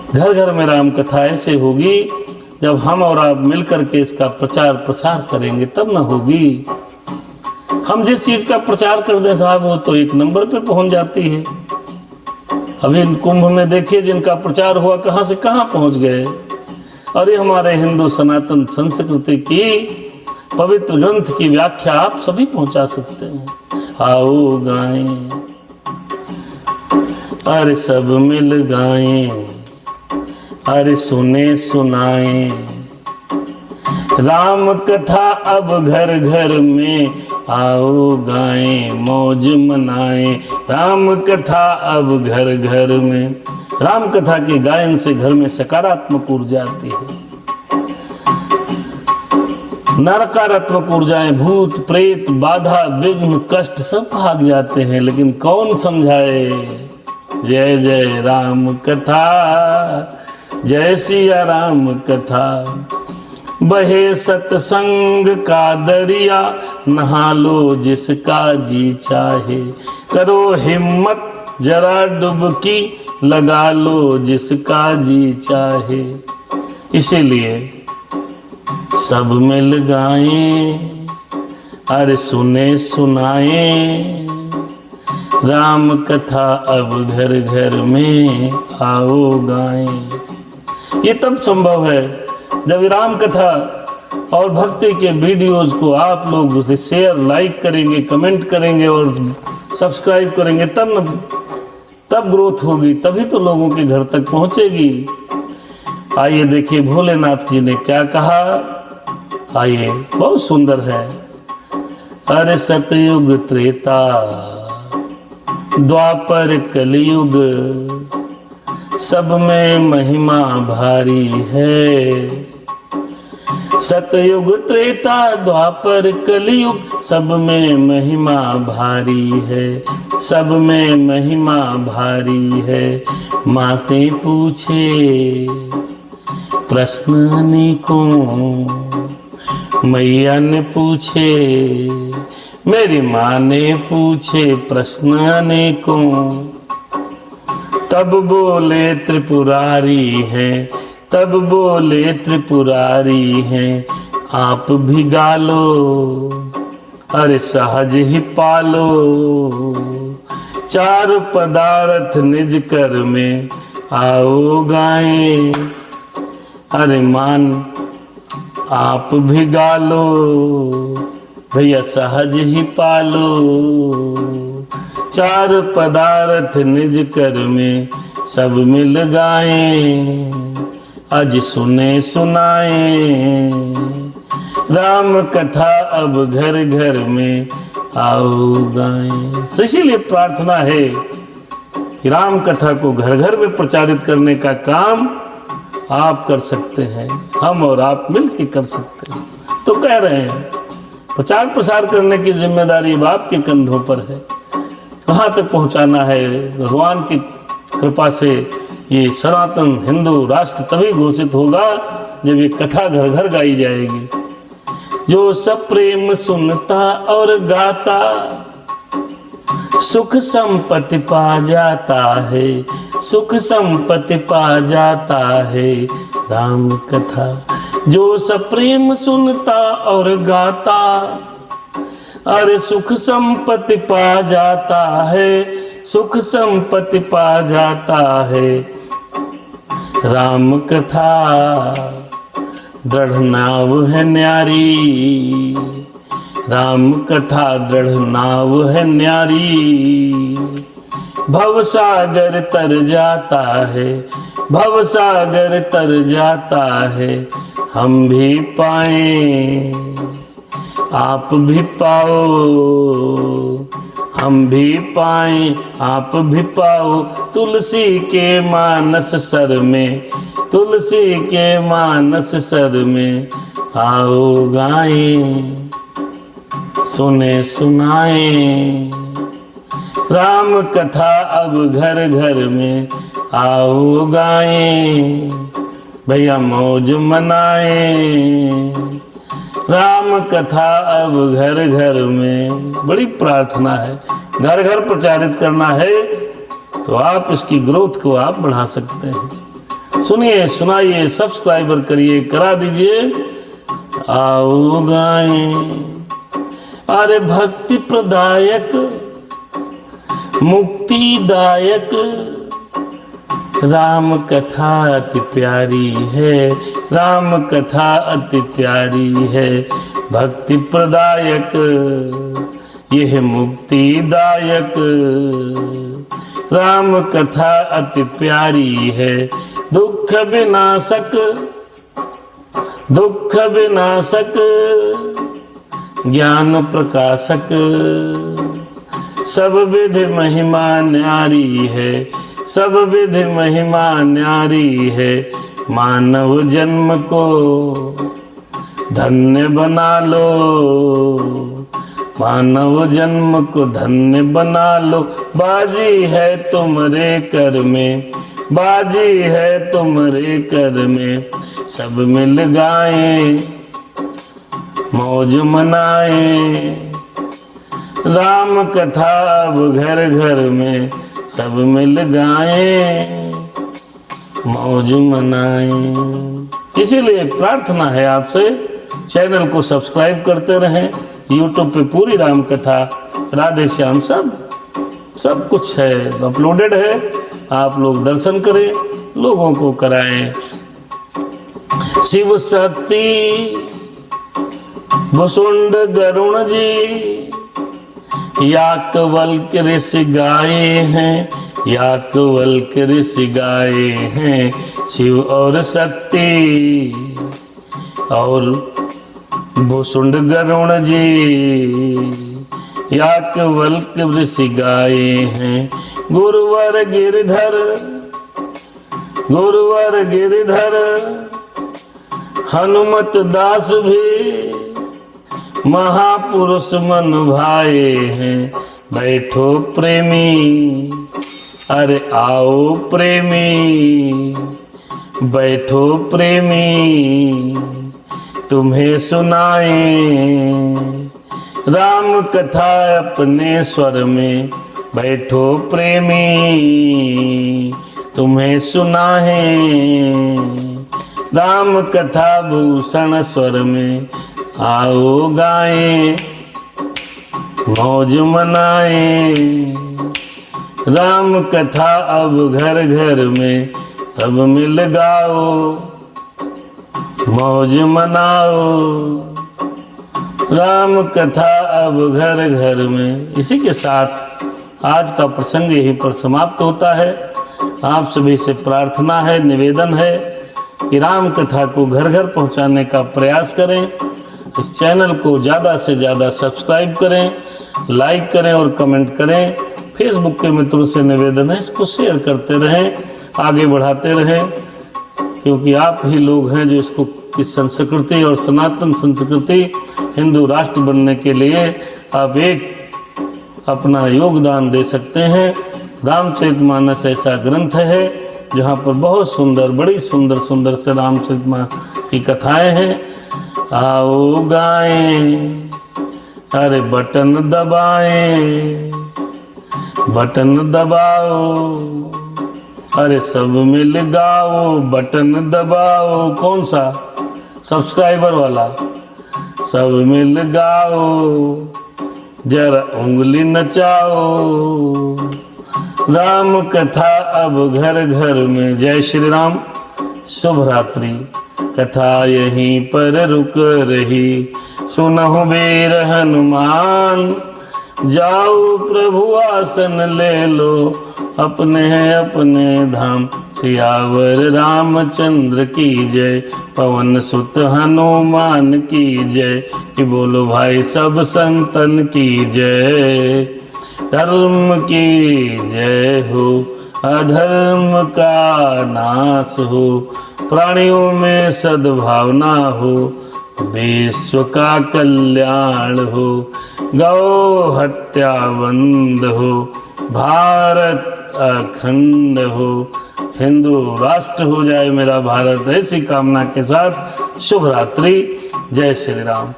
घर घर में राम कथा ऐसे होगी जब हम और आप मिलकर के इसका प्रचार प्रसार करेंगे, तब ना होगी। हम जिस चीज का प्रचार कर दें साहब, वो तो एक नंबर पे पहुंच जाती है। अभी कुंभ में देखिए जिनका प्रचार हुआ कहां से कहां पहुंच गए। और ये हमारे हिंदू सनातन संस्कृति की पवित्र ग्रंथ की व्याख्या आप सभी पहुंचा सकते हैं। आओ गाएं, अरे सब मिल गाएं, अरे सुने सुनाएं, राम कथा अब घर घर में, आओ गाएं मौज मनाएं। राम कथा अब घर घर में। राम कथा के गायन से घर में सकारात्मक ऊर्जा आती है। नकारात्मक ऊर्जाएं, भूत प्रेत बाधा विघ्न कष्ट सब भाग जाते हैं। लेकिन कौन समझाए? जय जय राम कथा, जय सिया राम कथा। बहे सत्संग का दरिया, नहा लो जिसका जी चाहे। करो हिम्मत जरा डुबकी, लगा लो जिसका जी चाहे। इसीलिए सब मिल गाएं, अरे सुने सुनाएं, राम कथा अब घर घर में, आओ गाएं। ये तब संभव है जब राम कथा और भक्ति के वीडियोस को आप लोग शेयर लाइक करेंगे, कमेंट करेंगे और सब्सक्राइब करेंगे, तब ग्रोथ होगी, तभी तो लोगों के घर तक पहुंचेगी। आइए देखिए भोलेनाथ जी ने क्या कहा। आइए, बहुत सुंदर है। अरे सतयुग त्रेता द्वापर कलयुग, सब में महिमा भारी है। सतयुग त्रेता द्वापर कलयुग, सब में महिमा भारी है। सब में महिमा भारी है। माते पूछे प्रश्न अनेकों, मैया ने पूछे, मेरी माँ ने पूछे प्रश्न अनेकों। तब बोले त्रिपुरारी हैं, तब बोले त्रिपुरारी हैं, आप भी गालो, अरे सहज ही पालो। चार पदार्थ निज कर में, आओ गाएं, अरे मान आप भी गालो, भैया सहज ही पालो। चार पदार्थ निज कर में, सब मिल गाएं, आज सुने सुनाएं। राम कथा अब घर घर में, आओ गाएं। इसीलिए प्रार्थना है कि राम कथा को घर घर में प्रचारित करने का काम आप कर सकते हैं, हम और आप मिलकर कर सकते हैं। तो कह रहे हैं प्रचार प्रसार करने की जिम्मेदारी अब आपके कंधों पर है। कहाँ तक पहुँचाना है? भगवान की कृपा से ये सनातन हिंदू राष्ट्र तभी घोषित होगा जब ये कथा घर घर गाई जाएगी। जो सब प्रेम सुनता और गाता, सुख संपत्ति पा जाता है, सुख संपत्ति पा जाता है। राम कथा जो सब प्रेम सुनता और गाता, अरे सुख संपत्ति पा जाता है, सुख संपत्ति पा जाता है। राम कथा दृढ़ नाव है न्यारी, राम कथा दृढ़ नाव है न्यारी। भवसागर तर जाता है, भवसागर तर जाता है। हम भी पाएं, आप भी पाओ, हम भी पाएं, आप भी पाओ। तुलसी के मानस सर में, तुलसी के मानस सर में, आओ गाएं, सुने सुनाएं। राम कथा अब घर घर में, आओ गाएं, भैया मौज मनाएं। राम कथा अब घर घर में। बड़ी प्रार्थना है, घर घर प्रचारित करना है तो आप इसकी ग्रोथ को आप बढ़ा सकते हैं। सुनिए, सुनाइए, सब्सक्राइबर करिए, करा दीजिए। आओ गाएं, अरे भक्ति प्रदायक मुक्तिदायक राम कथा अति प्यारी है, राम कथा अति प्यारी है। भक्ति प्रदायक यह मुक्तिदायक राम कथा अति प्यारी है। दुख विनाशक, दुख विनाशक ज्ञान प्रकाशक सब विधि महिमा न्यारी है, सब विधि महिमा न्यारी है। मानव जन्म को धन्य बना लो, मानव जन्म को धन्य बना लो। बाजी है तुम्हारे कर में, बाजी है तुम्हारे कर में। सब मिल गाएं, मौज मनाएं, राम कथा अब घर घर में। सब मिल गाएं, मौज मनाएं। इसीलिए प्रार्थना है आपसे, चैनल को सब्सक्राइब करते रहें। यूट्यूब पे पूरी राम कथा, राधे श्याम सब कुछ है, अपलोडेड है। आप लोग दर्शन करें, लोगों को कराएं। शिव शक्ति भुसुंड गरुण जी याकवल्क ऋषि गाए हैं, याकवल्क ऋषि गाए हैं। शिव और शक्ति और भुसुंड गरुण जी याकवल्क ऋषि गाए हैं। गुरुवर गिरधर, गुरुवर गिरधर हनुमत दास भी महापुरुष मन भाए हैं। बैठो प्रेमी, अरे आओ प्रेमी, बैठो प्रेमी, तुम्हें सुनाएं राम कथा अपने स्वर में। बैठो प्रेमी, तुम्हें सुनाएं राम कथा भूषण स्वर में। आओ गाएं, मौज मनाएं, राम कथा अब घर घर में। सब मिल गाओ, मौज मनाओ, राम कथा अब घर घर में। इसी के साथ आज का प्रसंग यहीं पर समाप्त होता है। आप सभी से प्रार्थना है, निवेदन है कि राम कथा को घर घर पहुंचाने का प्रयास करें। इस चैनल को ज़्यादा से ज़्यादा सब्सक्राइब करें, लाइक करें और कमेंट करें। फेसबुक के मित्रों से निवेदन है, इसको शेयर करते रहें, आगे बढ़ाते रहें, क्योंकि आप ही लोग हैं जो इसको इस संस्कृति और सनातन संस्कृति हिंदू राष्ट्र बनने के लिए आप एक अपना योगदान दे सकते हैं। रामचरितमानस ऐसा ग्रंथ है जहाँ पर बहुत सुंदर, बड़ी सुंदर सुंदर से रामचरितमानस की कथाएं हैं। आओ गाएं, अरे बटन दबाएं, बटन दबाओ, अरे सब मिल गाओ, बटन दबाओ। कौन सा? सब्सक्राइबर वाला। सब मिल गाओ, जरा उंगली नचाओ, राम कथा अब घर घर में। जय श्री राम। शुभ रात्रि। कथा यहीं पर रुक रही, सुनहु वीर हनुमान। जाओ प्रभु आसन ले लो, अपने अपने धाम। सियावर रामचंद्र की जय, पवन सुत हनुमान की जय। कि बोलो भाई सब संतन की जय। धर्म की जय हो, अधर्म का नाश हो, प्राणियों में सद्भावना हो, विश्व का कल्याण हो, गौ हत्या बंद हो, भारत अखंड हो, हिंदू राष्ट्र हो जाए मेरा भारत। ऐसी कामना के साथ शुभ रात्रि। जय श्री राम।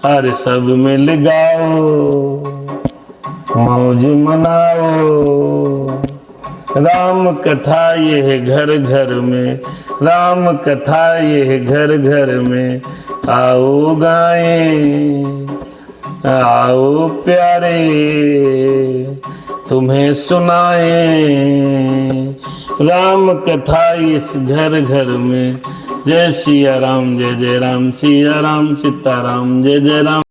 अरे सब मिल गाओ, मौज मनाओ, राम कथा ये है घर घर में, राम कथा ये है घर घर में। आओ गाएं, आओ प्यारे, तुम्हें सुनाएं राम कथा इस घर घर में। जय सिया राम, जय जय राम, सिया राम सीताराम, जय जय राम।